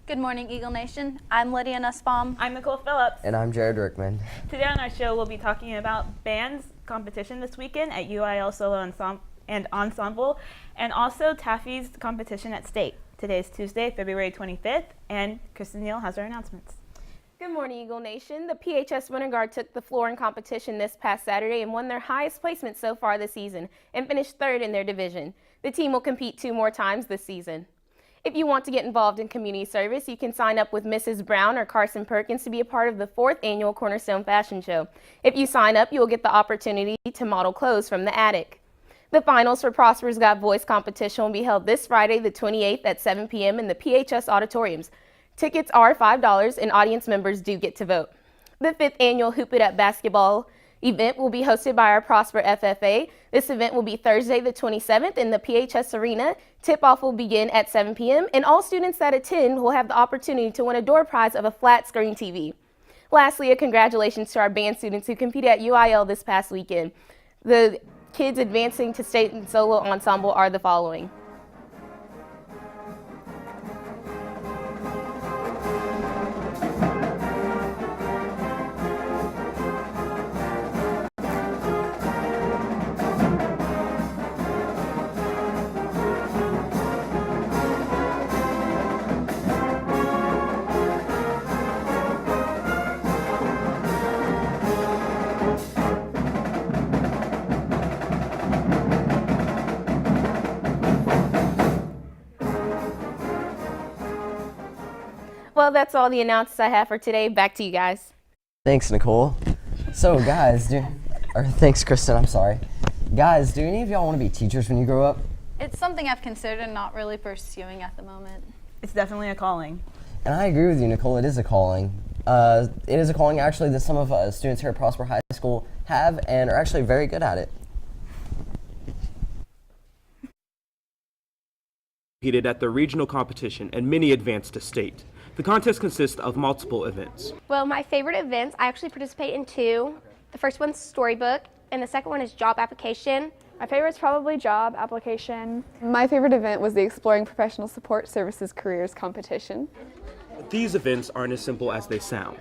Good morning, Eagle Nation. I'm Lydia Nusbaum. I'm Nicole Phillips. And I'm Rickman. Today on our show, we'll be talking about bands competition this weekend at UIL Solo and Ensemble, and also Taffy's competition at State. Today is Tuesday, February 25th, and Kristen Neal has our announcements. Good morning, Eagle Nation. The PHS Winter Guard took the floor in competition this past Saturday and won their highest placement so far this season and finished third in their division. The team will compete 2 more times this season. If you want to get involved in community service, you can sign up with Mrs. Brown or Carson Perkins to be a part of the 4th annual Cornerstone Fashion Show. If you sign up, you will get the opportunity to model clothes from the attic. The finals for Prosper's Got Voice competition will be held this Friday, the 28th at 7 p.m. in the PHS auditoriums. Tickets are $5 and audience members do get to vote. The 5th annual Hoop It Up basketball event will be hosted by our Prosper FFA. This event will be Thursday the 27th in the PHS Arena. Tip-off will begin at 7 p.m. and all students that attend will have the opportunity to win a door prize of a flat screen TV. Lastly, a congratulations to our band students who competed at UIL this past weekend. The kids advancing to state and solo ensemble are the following. Well, that's all the announcements I have for today. Back to you guys. Thanks, Nicole. So, guys, thanks, Kristen. I'm sorry. Guys, do any of y'all want to be teachers when you grow up? It's something I've considered and not really pursuing at the moment. It's definitely a calling. And I agree with you, Nicole. It is a calling. It is a calling, actually, that some of us students here at Prosper High School have and are actually very good at it. Competed at the regional competition and many advanced to state. The contest consists of multiple events. Well, my favorite events, I actually participate in 2. The first one's storybook, and the second one is job application. My favorite's probably job application. My favorite event was the Exploring Professional Support Services Careers competition. These events aren't as simple as they sound.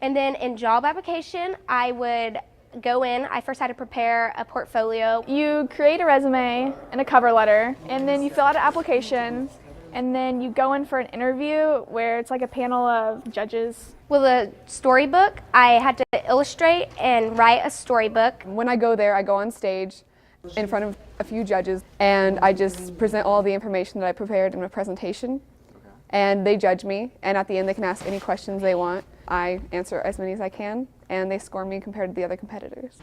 And then in job application, I would go in. I first had to prepare a portfolio. You create a resume and a cover letter, and then you fill out an application, and then you go in for an interview where it's like a panel of judges. With a storybook, I had to illustrate and write a storybook. When I go there, I go on stage in front of a few judges, and I just present all the information that I prepared in my presentation, and they judge me, and at the end they can ask any questions they want. I answer as many as I can, and they score me compared to the other competitors.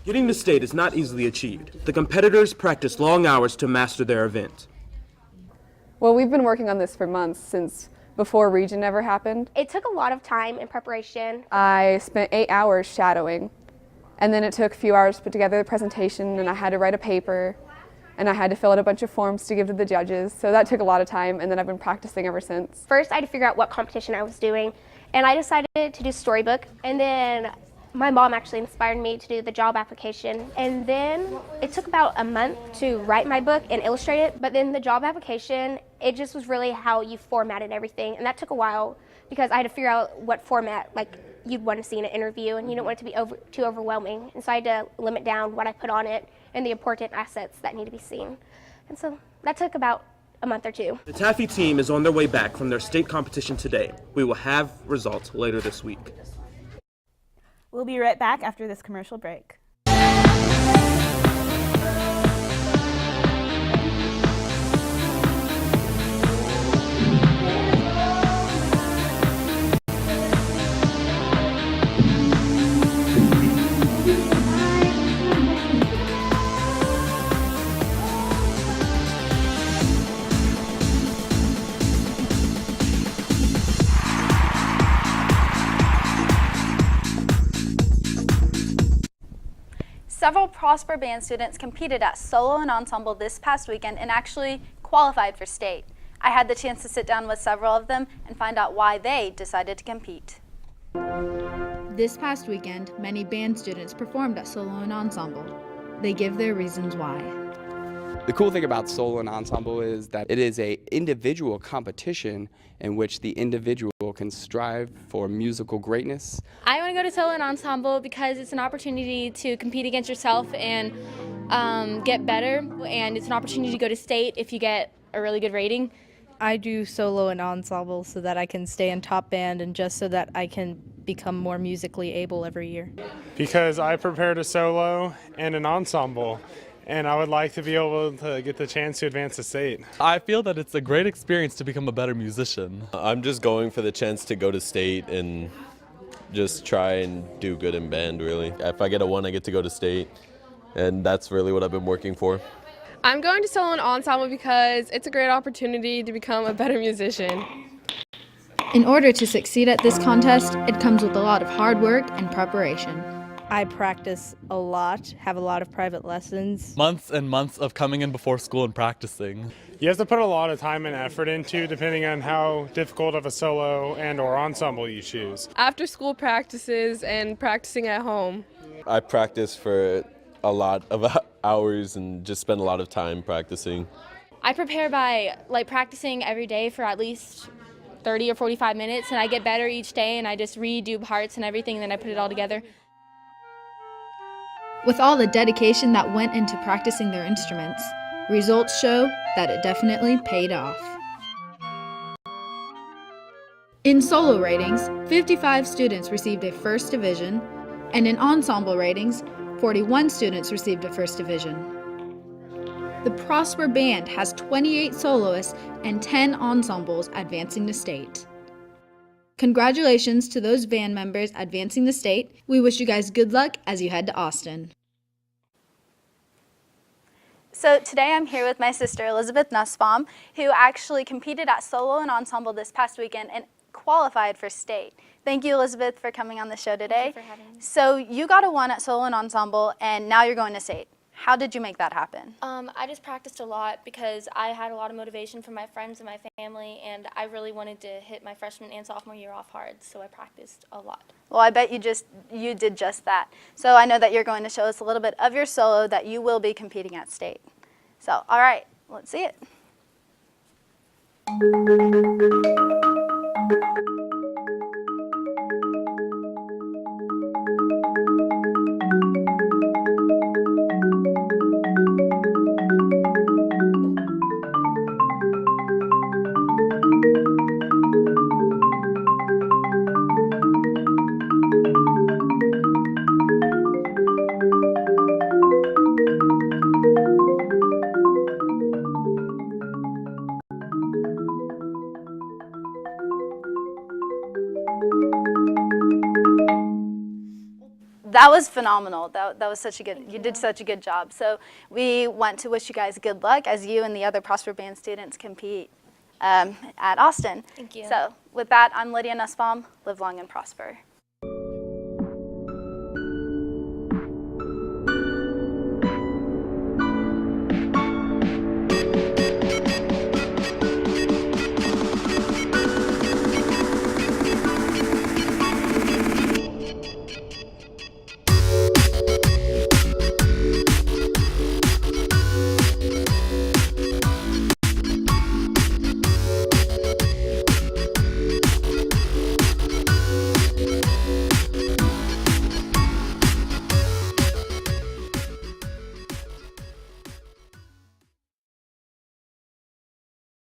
Getting to state is not easily achieved. The competitors practice long hours to master their event. Well, we've been working on this for months, since before region ever happened. It took a lot of time and preparation. I spent 8 hours shadowing, and then it took a few hours to put together the presentation, and I had to write a paper, and I had to fill out a bunch of forms to give to the judges. So that took a lot of time, and then I've been practicing ever since. First, I had to figure out what competition I was doing, and I decided to do storybook, and then my mom actually inspired me to do the job application. And then it took about a month to write my book and illustrate it, but then the job application, it just was really how you formatted everything, and that took a while because I had to figure out what format you'd want to see in an interview, and you don't want it to be too overwhelming, and so I had to limit down what I put on it and the important assets that need to be seen. And so that took about a month or 2. The Taffy team is on their way back from their state competition today. We will have results later this week. We'll be right back after this commercial break. Several Prosper Band students competed at solo and ensemble this past weekend and actually qualified for state. I had the chance to sit down with several of them and find out why they decided to compete. This past weekend, many band students performed at solo and ensemble. They give their reasons why. The cool thing about solo and ensemble is that it is an individual competition in which the individual can strive for musical greatness. I want to go to solo and ensemble because it's an opportunity to compete against yourself and get better, and it's an opportunity to go to state if you get a really good rating. I do solo and ensemble so that I can stay in top band and just so that I can become more musically able every year. Because I prepared a solo and an ensemble, and I would like to be able to get the chance to advance to state. I feel that it's a great experience to become a better musician. I'm just going for the chance to go to state and just try and do good in band, really. If I get a 1, I get to go to state, and that's really what I've been working for. I'm going to solo and ensemble because it's a great opportunity to become a better musician. In order to succeed at this contest, it comes with a lot of hard work and preparation. I practice a lot, have a lot of private lessons. Months and months of coming in before school and practicing. You have to put a lot of time and effort into, depending on how difficult of a solo and or ensemble you choose. After school practices and practicing at home. I practice for a lot of hours and just spend a lot of time practicing. I prepare by practicing every day for at least 30 or 45 minutes, and I get better each day, and I just redo parts and everything, and then I put it all together. With all the dedication that went into practicing their instruments, results show that it definitely paid off. In solo ratings, 55 students received a first division, and in ensemble ratings, 41 students received a first division. The Prosper Band has 28 soloists and 10 ensembles advancing to state. Congratulations to those band members advancing to state. We wish you guys good luck as you head to Austin. So today I'm here with my sister Elizabeth Nusbaum, who actually competed at solo and ensemble this past weekend and qualified for state. Thank you, Elizabeth, for coming on the show today. Thank you for having me. So you got a 1 at solo and ensemble, and now you're going to state. How did you make that happen? I just practiced a lot because I had a lot of motivation from my friends and my family, and I really wanted to hit my freshman and sophomore year off hard, so I practiced a lot. Well, I bet you did just that. So I know that you're going to show us a little bit of your solo that you will be competing at state. So, all right, let's see it. That was phenomenal. That was such a good, you did such a good job. So we want to wish you guys good luck as you and the other Prosper Band students compete at Austin. Thank you. So with that, I'm Lydia Nusbaum. Live long and prosper.